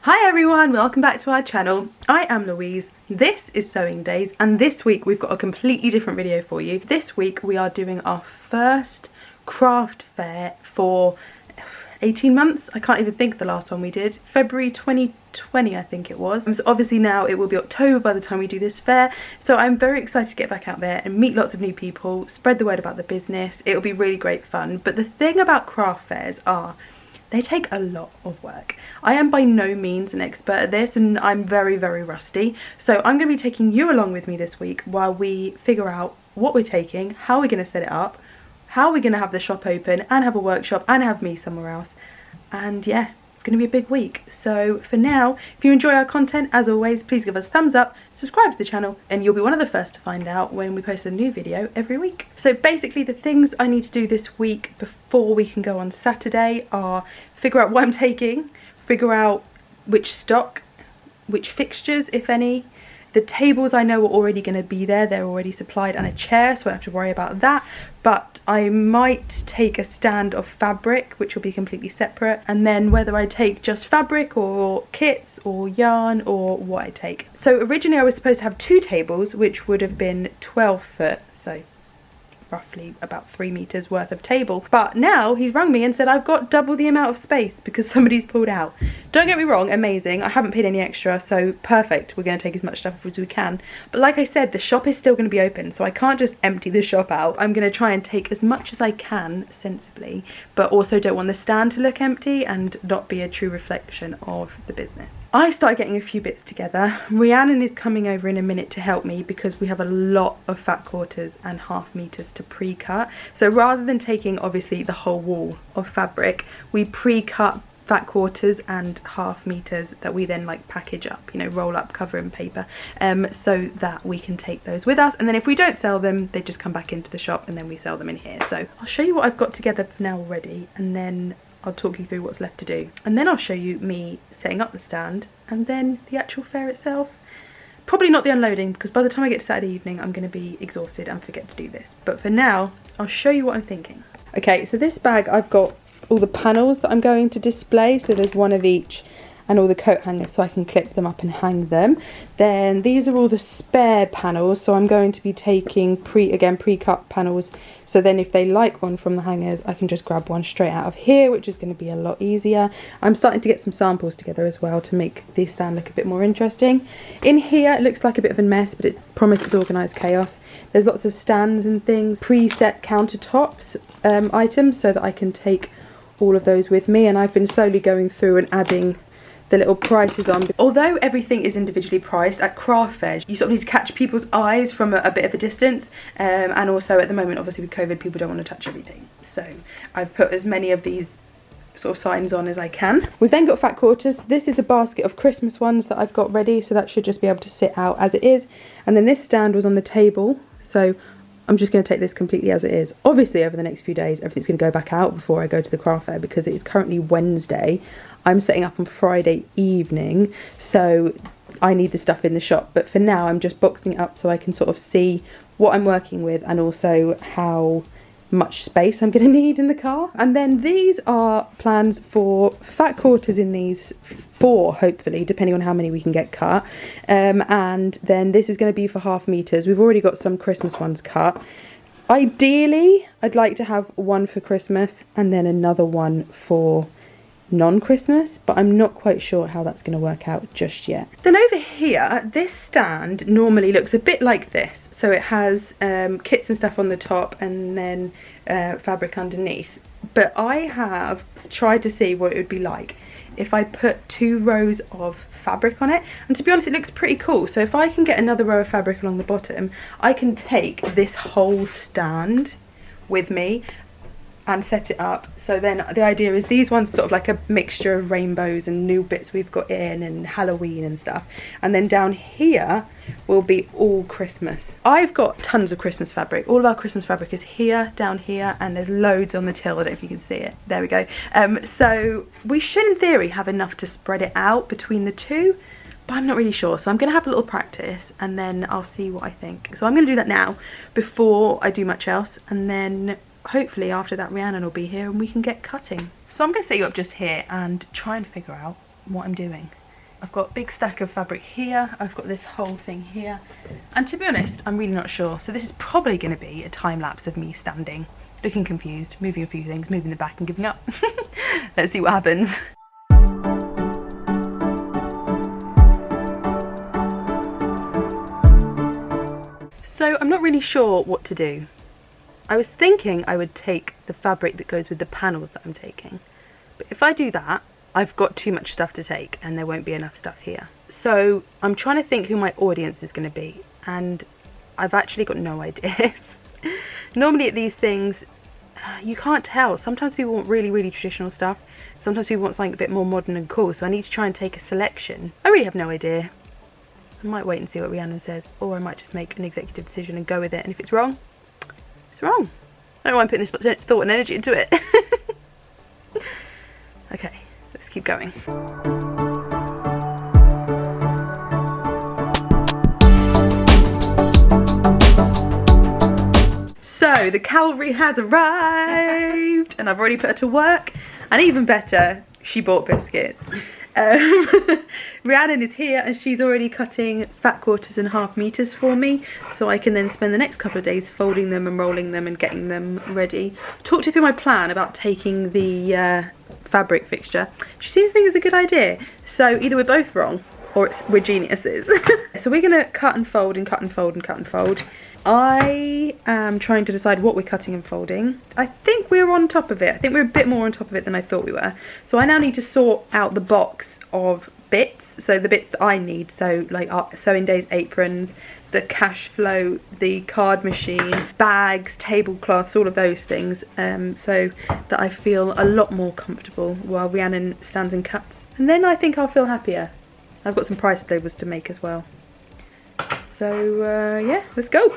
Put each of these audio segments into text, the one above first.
Hi everyone, welcome back to our channel. I am Louise, this is Sewing Daze, and this week we've got a completely different video for you. This week we are doing our first craft fair for 18 months. I can't even think the last one we did. February 2020 I think it was. So obviously now it will be October by the time we do this fair. So I'm very excited to get back out there and meet lots of new people, spread the word about the business. It'll be really great fun. But the thing about craft fairs are they take a lot of work. I am by no means an expert at this and I'm very rusty. So I'm going to be taking you along with me this week while we figure out what we're taking, how we're going to set it up, how we're going to have the shop open and have a workshop and have me somewhere else. And yeah, it's going to be a big week. So for now, if you enjoy our content, as always, please give us a thumbs up, subscribe to the channel, and you'll be one of the first to find out when we post a new video every week. So basically the things I need to do this week before we can go on Saturday are figure out what I'm taking, figure out which stock, which fixtures, if any. The tables I know are already going to be there, they're already supplied, and a chair, so I don't have to worry about that. But I might take a stand of fabric, which will be completely separate, and then whether I take just fabric or kits or yarn or what I take. So originally I was supposed to have 2 tables, which would have been 12 foot, so roughly about 3 meters worth of table, but now he's rung me and said I've got double the amount of space because somebody's pulled out. Don't get me wrong, amazing, I haven't paid any extra, so perfect, we're going to take as much stuff as we can. But like I said, the shop is still going to be open, so I can't just empty the shop out. I'm going to try and take as much as I can sensibly, but also don't want the stand to look empty and not be a true reflection of the business. I've started getting a few bits together. Rhiannon is coming over in a minute to help me because we have a lot of fat quarters and half meters to pre-cut. So rather than taking obviously the whole wall of fabric, we pre-cut fat quarters and half meters that we then like package up, you know, roll up, cover in paper, so that we can take those with us, and then if we don't sell them they just come back into the shop and then we sell them in here. So I'll show you what I've got together for now already, and then I'll talk you through what's left to do, and then I'll show you me setting up the stand and then the actual fair itself. Probably not the unloading, because by the time I get to Saturday evening I'm going to be exhausted and forget to do this. But for now, I'll show you what I'm thinking. Okay, so this bag I've got all the panels that I'm going to display, so there's one of each, and all the coat hangers so I can clip them up and hang them. Then these are all the spare panels, so I'm going to be taking pre-cut panels, so then if they like one from the hangers I can just grab one straight out of here, which is going to be a lot easier. I'm starting to get some samples together as well to make this stand look a bit more interesting. In here it looks like a bit of a mess, but it promises organised chaos. There's lots of stands and things, preset countertops items, so that I can take all of those with me, and I've been slowly going through and adding the little prices on. Although everything is individually priced at craft fairs, you sort of need to catch people's eyes from a bit of a distance, and also at the moment obviously with COVID people don't want to touch everything, so I've put as many of these sort of signs on as I can. We've then got fat quarters. This is a basket of Christmas ones that I've got ready, so that should just be able to sit out as it is, and then this stand was on the table, so I'm just going to take this completely as it is. Obviously over the next few days everything's going to go back out before I go to the craft fair, because it is currently Wednesday. I'm setting up on Friday evening, so I need the stuff in the shop, but for now I'm just boxing it up so I can sort of see what I'm working with and also how much space I'm going to need in the car. And then these are plans for fat quarters in these 4, hopefully, depending on how many we can get cut, and then this is going to be for half meters. We've already got some Christmas ones cut. Ideally I'd like to have one for Christmas and then another one for non-Christmas, but I'm not quite sure how that's going to work out just yet. Then over here, this stand normally looks a bit like this, so it has kits and stuff on the top and then fabric underneath, but I have tried to see what it would be like if I put 2 rows of fabric on it, and to be honest it looks pretty cool. So if I can get another row of fabric along the bottom, I can take this whole stand with me and set it up. So then the idea is these ones sort of like a mixture of rainbows and new bits we've got in and Halloween and stuff, and then down here will be all Christmas. I've got tons of Christmas fabric. All of our Christmas fabric is here, down here, and there's loads on the till. I don't know if you can see it. There we go. So we should in theory have enough to spread it out between the two, but I'm not really sure, so I'm going to have a little practice and then I'll see what I think. So I'm going to do that now before I do much else, and then hopefully after that Rhiannon will be here and we can get cutting. So I'm going to set you up just here and try and figure out what I'm doing. I've got a big stack of fabric here. I've got this whole thing here. And to be honest, I'm really not sure. So this is probably going to be a time lapse of me standing, looking confused, moving a few things, moving the back and giving up. Let's see what happens. So I'm not really sure what to do. I was thinking I would take the fabric that goes with the panels that I'm taking. But if I do that, I've got too much stuff to take and there won't be enough stuff here. So I'm trying to think who my audience is going to be, and I've actually got no idea. Normally at these things, you can't tell. Sometimes people want really, really traditional stuff. Sometimes people want something a bit more modern and cool. So I need to try and take a selection. I really have no idea. I might wait and see what Rhiannon says, or I might just make an executive decision and go with it. And if it's wrong, it's wrong. I don't know why I'm putting this much thought and energy into it. Okay, let's keep going. So the cavalry has arrived and I've already put her to work, and even better, she bought biscuits. Rhiannon is here and she's already cutting fat quarters and half meters for me, so I can then spend the next couple of days folding them and rolling them and getting them ready. Talked her through my plan about taking the fabric fixture. She seems to think it's a good idea, so either we're both wrong or we're geniuses. So we're gonna cut and fold and cut and fold and cut and fold. I am trying to decide what we're cutting and folding. I think we're on top of it. I think we're a bit more on top of it than I thought we were. So I now need to sort out the box of bits. So the bits that I need. So like our Sewing Daze aprons, the cash flow, the card machine, bags, tablecloths, all of those things. So that I feel a lot more comfortable while Rhiannon stands and cuts. And then I think I'll feel happier. I've got some price labels to make as well. So yeah, let's go.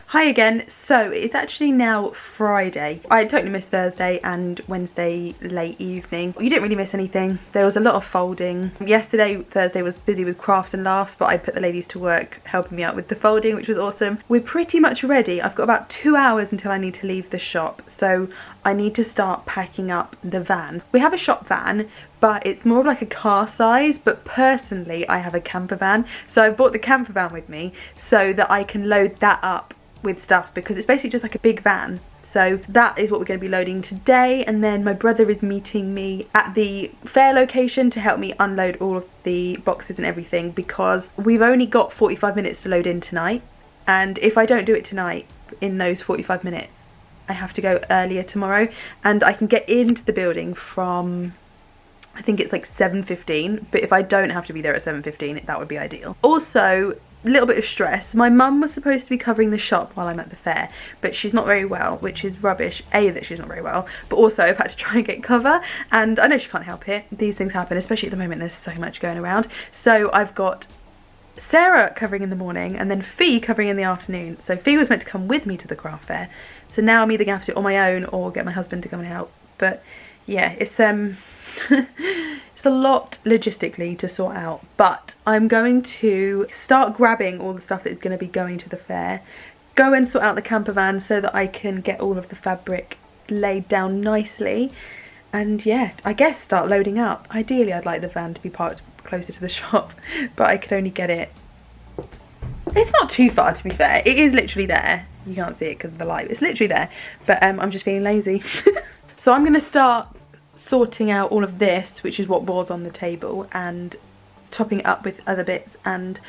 Hi again. So it's actually now Friday. I totally missed Thursday and Wednesday late evening. You didn't really miss anything. There was a lot of folding. Yesterday, Thursday, was busy with crafts and laughs, but I put the ladies to work helping me out with the folding, which was awesome. We're pretty much ready. I've got about 2 hours until I need to leave the shop, so I need to start packing up the van. We have a shop van, but it's more of like a car size, but personally I have a camper van, so I bought the camper van with me so that I can load that up with stuff, because it's basically just like a big van. So that is what we're going to be loading today, and then my brother is meeting me at the fair location to help me unload all of the boxes and everything, because we've only got 45 minutes to load in tonight, and if I don't do it tonight in those 45 minutes I have to go earlier tomorrow, and I can get into the building from, I think it's like 7:15, but if I don't have to be there at 7:15 that would be ideal. Also, little bit of stress. My mum was supposed to be covering the shop while I'm at the fair, but she's not very well, which is rubbish. A, that she's not very well, but also I've had to try and get cover, and I know she can't help it. These things happen, especially at the moment. There's so much going around. So I've got Sarah covering in the morning and then Fee covering in the afternoon. So Fee was meant to come with me to the craft fair, so now I'm either gonna have to do it on my own or get my husband to come and help. But yeah, it's it's a lot logistically to sort out, but I'm going to start grabbing all the stuff that is going to be going to the fair, go and sort out the camper van so that I can get all of the fabric laid down nicely, and yeah, I guess start loading up. Ideally I'd like the van to be parked closer to the shop, but I could only get it, it's not too far to be fair, it is literally there. You can't see it because of the light, it's literally there, but I'm just feeling lazy. So I'm going to start sorting out all of this, which is what was on the table, and topping it up with other bits, and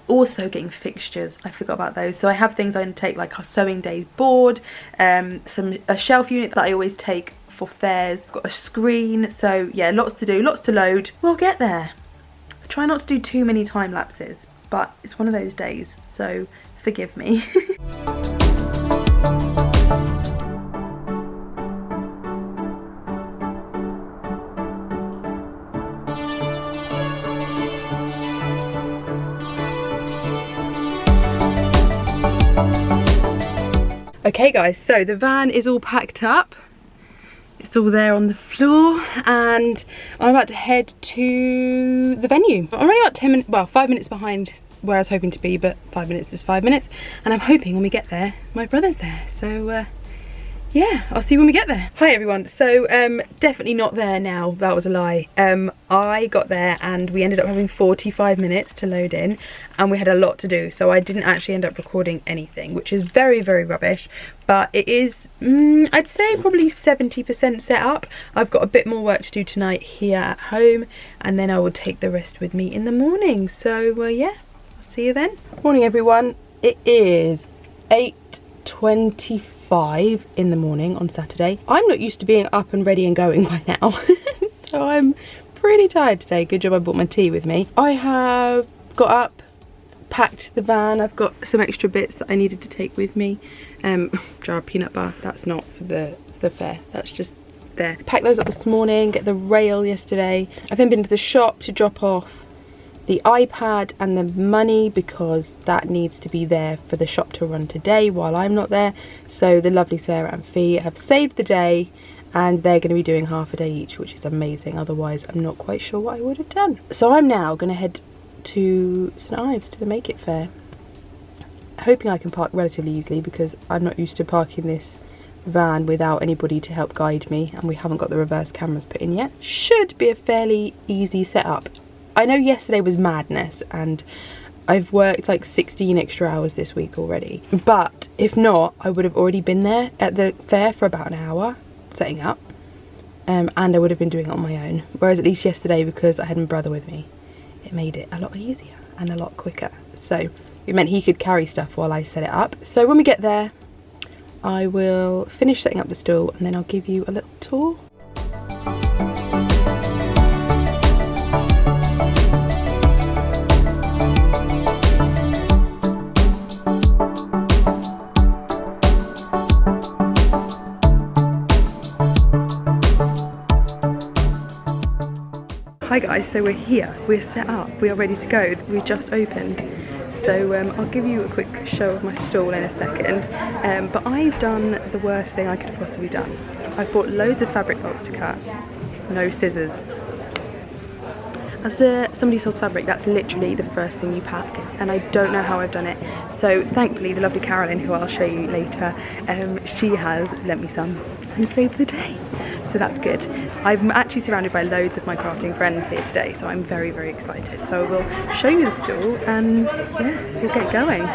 also getting fixtures. I forgot about those. So I have things I can take, like our Sewing Daze board, a shelf unit that I always take for fairs, got a screen. So yeah, lots to do, lots to load. We'll get there. I try not to do too many time lapses, but it's one of those days, so forgive me. Okay guys, so the van is all packed up. It's That's all there on the floor, and I'm about to head to the venue. I'm only about 10 minutes, well, 5 minutes behind where I was hoping to be, but 5 minutes is 5 minutes, and I'm hoping when we get there, my brother's there. So yeah, I'll see you when we get there. Hi everyone. So definitely not there now, that was a lie. I got there and we ended up having 45 minutes to load in, and we had a lot to do, so I didn't actually end up recording anything, which is very, very rubbish. But it is, I'd say probably 70% set up. I've got a bit more work to do tonight here at home, and then I will take the rest with me in the morning. So yeah, I'll see you then. Morning everyone. It is 8:25 in the morning on Saturday. I'm not used to being up and ready and going by now. So I'm pretty tired today. Good job I brought my tea with me. I have got up, packed the van. I've got some extra bits that I needed to take with me. Jar of peanut butter, that's not for the fair, that's just there. Packed those up this morning, get the rail yesterday. I've then been to the shop to drop off the iPad and the money, because that needs to be there for the shop to run today while I'm not there. So the lovely Sarah and Fee have saved the day, and they're going to be doing half a day each, which is amazing. Otherwise I'm not quite sure what I would have done. So I'm now going to head to St Ives to the Make It Fair, hoping I can park relatively easily, because I'm not used to parking this van without anybody to help guide me, and we haven't got the reverse cameras put in yet. Should be a fairly easy setup. I know yesterday was madness, and I've worked like 16 extra hours this week already, but if not, I would have already been there at the fair for about an hour setting up, and I would have been doing it on my own. Whereas at least yesterday, because I had my brother with me, it made it a lot easier and a lot quicker. So it meant he could carry stuff while I set it up. So when we get there, I will finish setting up the stall, and then I'll give you a little tour. Hi guys, so we're here, we're set up, we are ready to go, we just opened. So I'll give you a quick show of my stall in a second, but I've done the worst thing I could have possibly done. I've bought loads of fabric bolts to cut, no scissors. As somebody sells fabric, that's literally the first thing you pack, and I don't know how I've done it. So thankfully the lovely Carolyn, who I'll show you later, she has lent me some and saved the day. So that's good. I'm actually surrounded by loads of my crafting friends here today, so I'm very, very excited. So we'll show you the stall, and yeah, we'll get going.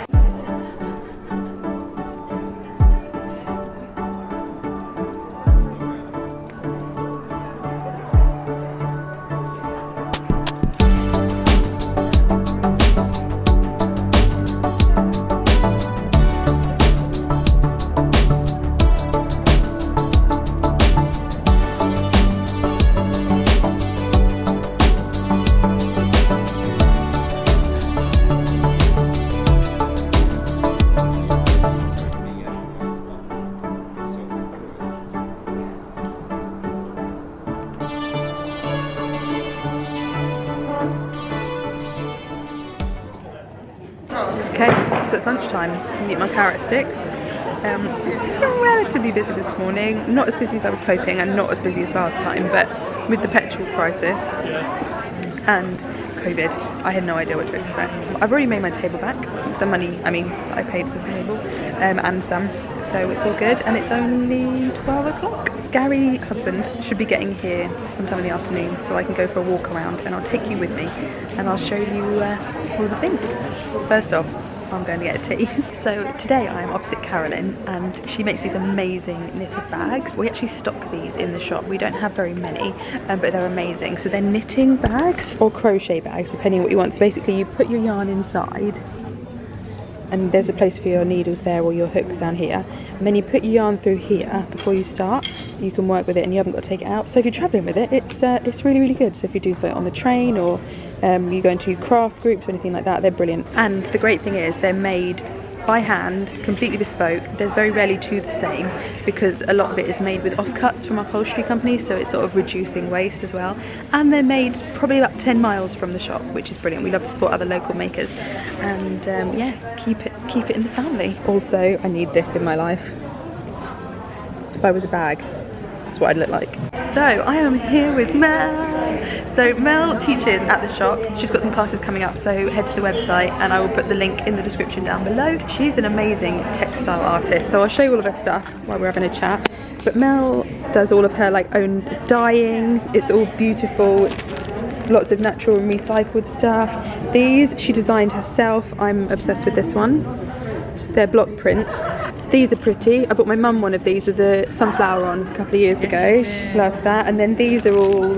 Okay, so it's lunchtime. I'm eating my carrot sticks. It's been relatively busy this morning. Not as busy as I was hoping, and not as busy as last time, but with the petrol crisis and COVID, I had no idea what to expect. I've already made my table back. The money, I paid for the table, and some. So it's all good, and it's only 12 o'clock. Gary's husband should be getting here sometime in the afternoon, so I can go for a walk around, and I'll take you with me, and I'll show you all the things. First off, I'm going to get a tea. So today I'm opposite Carolyn, and she makes these amazing knitted bags. We actually stock these in the shop. We don't have very many, but they're amazing. So they're knitting bags or crochet bags, depending on what you want. So basically you put your yarn inside, and there's a place for your needles there, or your hooks down here, and then you put your yarn through here before you start. You can work with it and you haven't got to take it out. So if you're travelling with it, it's really, really good. So if you do so on the train, or you go into craft groups or anything like that, they're brilliant. And the great thing is they're made by hand, completely bespoke. There's very rarely two the same, because a lot of it is made with offcuts from upholstery companies, so it's sort of reducing waste as well. And they're made probably about 10 miles from the shop, which is brilliant. We love to support other local makers, and yeah, keep it in the family. Also, I need this in my life. If I was a bag, is what I'd look like. So I am here with Mel. So Mel teaches at the shop. She's got some classes coming up, so head to the website and I will put the link in the description down below. She's an amazing textile artist, so I'll show you all of her stuff while we're having a chat. But Mel does all of her like own dyeing. It's all beautiful. It's lots of natural and recycled stuff. These she designed herself. I'm obsessed with this one. They're block prints. These are pretty. I bought my mum one of these with the sunflower on a couple of years ago. She loved that. And then these are all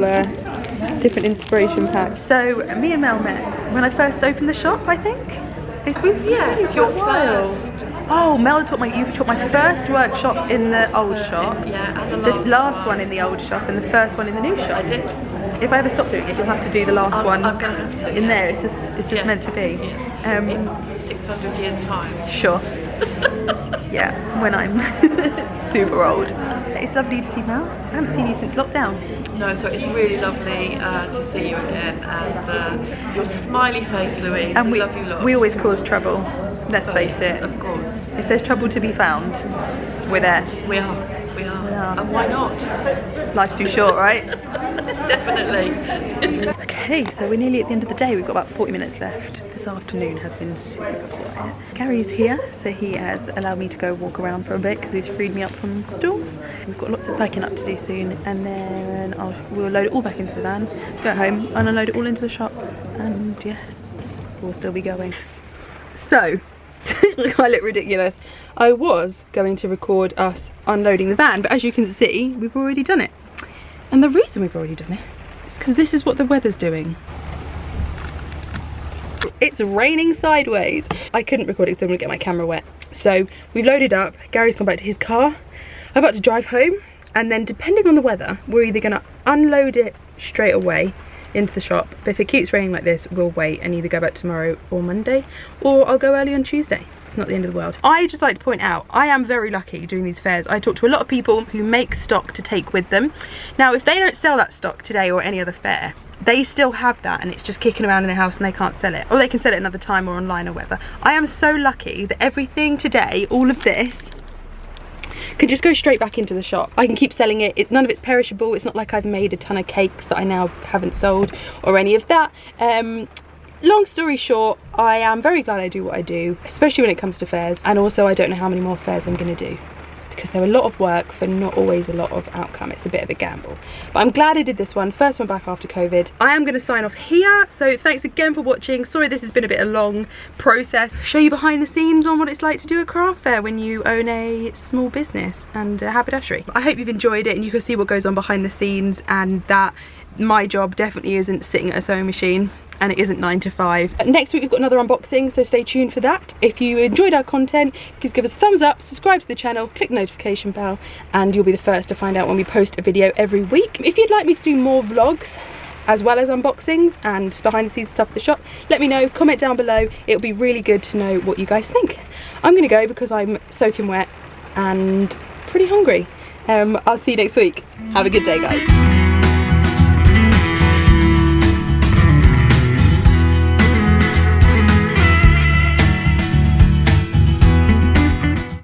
different inspiration packs. So me and Mel met when I first opened the shop, I think. It's been your first. Oh, Mel taught you taught my first workshop in the old shop. Yeah, and this last one in the old shop and the first one in the new shop. I did. If I ever stop doing it, you'll have to do the last one. I'm gonna have to, in there. It's just meant to be. In 600 years' time. Sure. Yeah, when I'm super old. It's lovely to see Mel. I haven't seen you since lockdown. No, so it's really lovely to see you again, and your smiley face, Louise. And we love you lots. We always cause trouble. Let's face it. Of course. If there's trouble to be found, we're there. We are. And why not? Life's too short, right? Definitely. Okay, so we're nearly at the end of the day. We've got about 40 minutes left. This afternoon has been super quiet. Gary's here, so he has allowed me to go walk around for a bit because he's freed me up from the stool. We've got lots of packing up to do soon, and then we'll load it all back into the van, go home, and unload it all into the shop, and yeah, we'll still be going. So, I look ridiculous. I was going to record us unloading the van, but as you can see, we've already done it. And the reason we've already done it is because this is what the weather's doing. It's raining sideways. I couldn't record it because I'm going to get my camera wet. So we've loaded up, Gary's gone back to his car. I'm about to drive home, and then depending on the weather, we're either going to unload it straight away into the shop, but if it keeps raining like this, we'll wait and either go back tomorrow or Monday, or I'll go early on Tuesday. It's not the end of the world. I just like to point out, I am very lucky doing these fairs. I talk to a lot of people who make stock to take with them. Now, if they don't sell that stock today or any other fair, they still have that and it's just kicking around in their house and they can't sell it, or they can sell it another time or online or whatever. I am so lucky that everything today, all of this, can just go straight back into the shop. I can keep selling it. None of it's perishable. It's not like I've made a ton of cakes that I now haven't sold or any of that. Long story short, I am very glad I do what I do, especially when it comes to fairs, and also I don't know how many more fairs I'm going to do because they're a lot of work for not always a lot of outcome. It's a bit of a gamble, but I'm glad I did this one, first one back after COVID. I am going to sign off here, so thanks again for watching. Sorry this has been a bit of a long process. Show you behind the scenes on what it's like to do a craft fair when you own a small business and a haberdashery. I hope you've enjoyed it and you can see what goes on behind the scenes, and that my job definitely isn't sitting at a sewing machine, and it isn't 9 to 5. Next week we've got another unboxing, so stay tuned for that. If you enjoyed our content, please give us a thumbs up, subscribe to the channel, click the notification bell, and you'll be the first to find out when we post a video every week. If you'd like me to do more vlogs as well as unboxings and behind the scenes stuff at the shop, let me know, comment down below. It'll be really good to know what you guys think. I'm gonna go because I'm soaking wet and pretty hungry. I'll see you next week. Have a good day, guys.